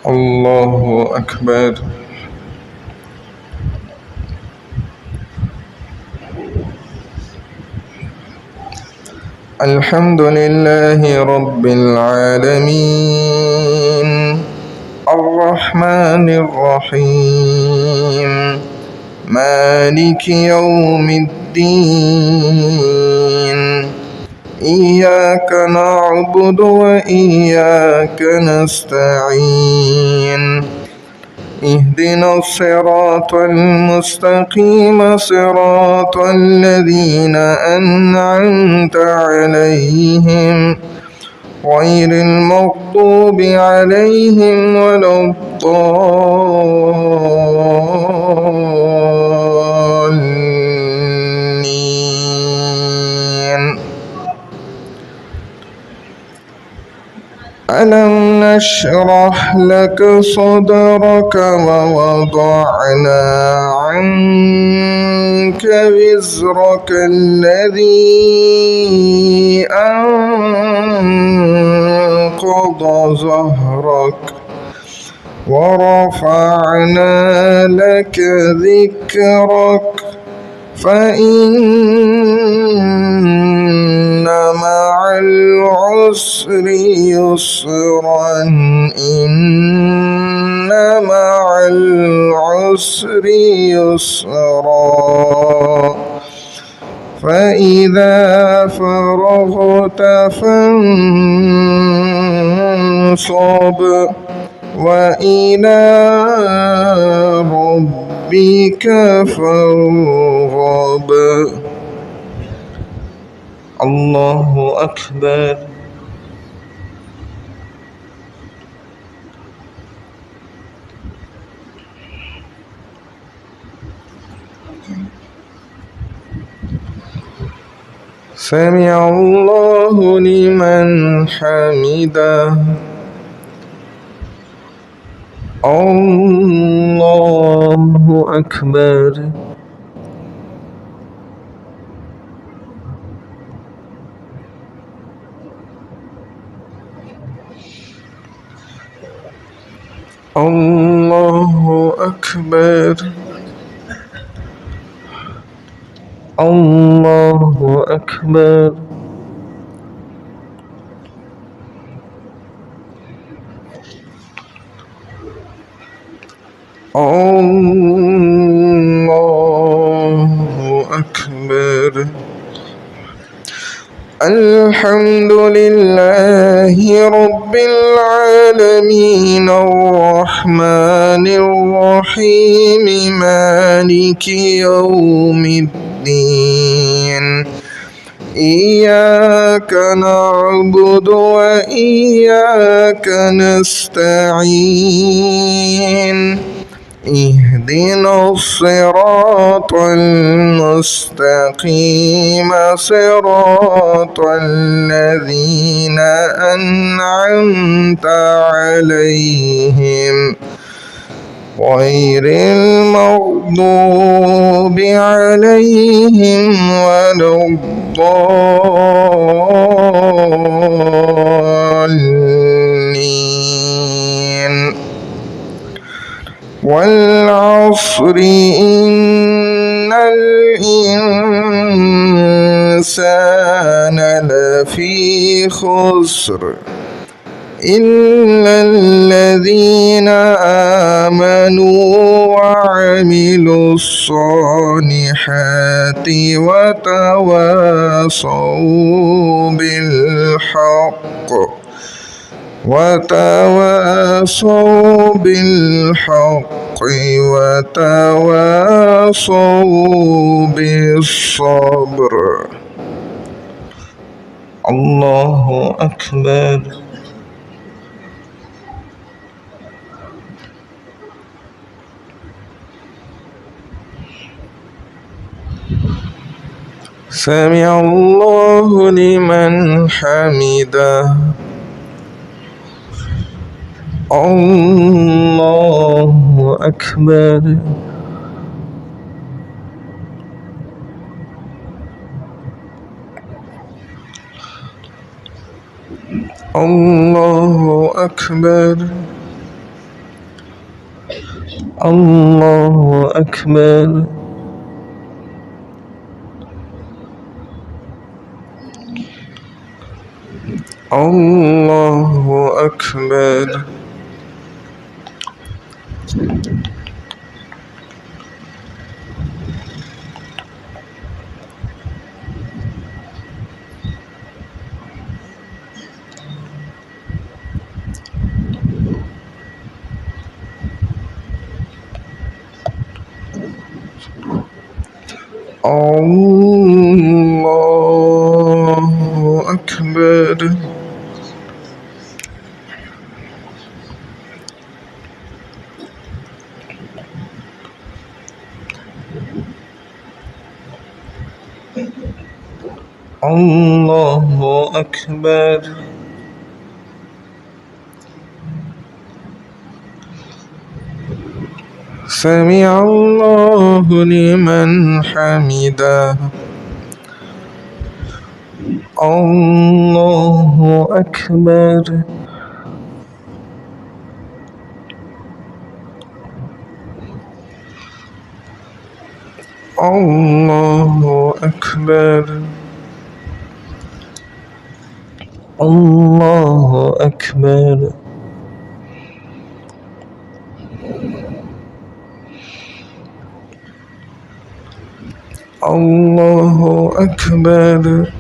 الله أكبر. الحمد لله رب العالمين الرحمن الرحيم مالك يوم الدين إياك نعبد وإياك نستعين اهدنا الصراط المستقيم صراط الذين أنعمت عليهم غير المغضوب عليهم ولا الضالين. ألم نشرح لك صدرك ووضعنا عنك وزرك الذي أنقض ظهرك ورفعنا لك ذكرك فإن مع العسر يسرا إن مع العسر يسرا فإذا فرغت فانصب وإلى ربك فارغب. الله أكبر. سمع الله لمن حمده. الله أكبر. الله أكبر. الله أكبر. الله أكبر. الحمد لله رب العالمين الرحمن الرحيم مالك يوم الدين إياك نعبد وإياك نستعين اهدنا الصراط المستقيم صراط الذين أنعمت عليهم غير المغضوب عليهم ولا الضالين. والعصر إن الإنسان لفي خسر إلا الذين آمنوا وعملوا الصالحات وتواصوا بالحق وتواصوا بالصبر. الله أكبر. سمع الله لمن حمده. الله أكبر. الله أكبر. الله أكبر. الله أكبر. الله أكبر. الله أكبر. سمع الله لمن حمده. الله أكبر. الله أكبر. الله أكبر. الله أكبر.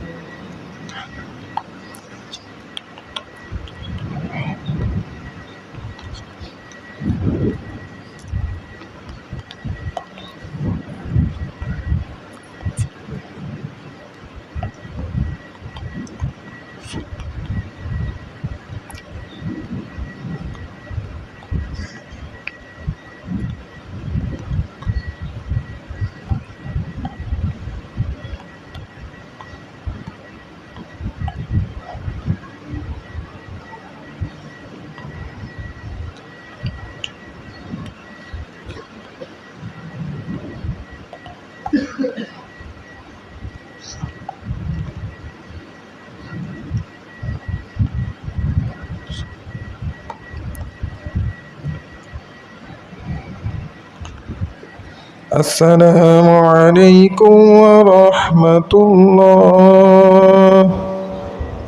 السلام عليكم ورحمة الله.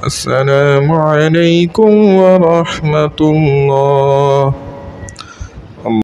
السلام عليكم ورحمة الله.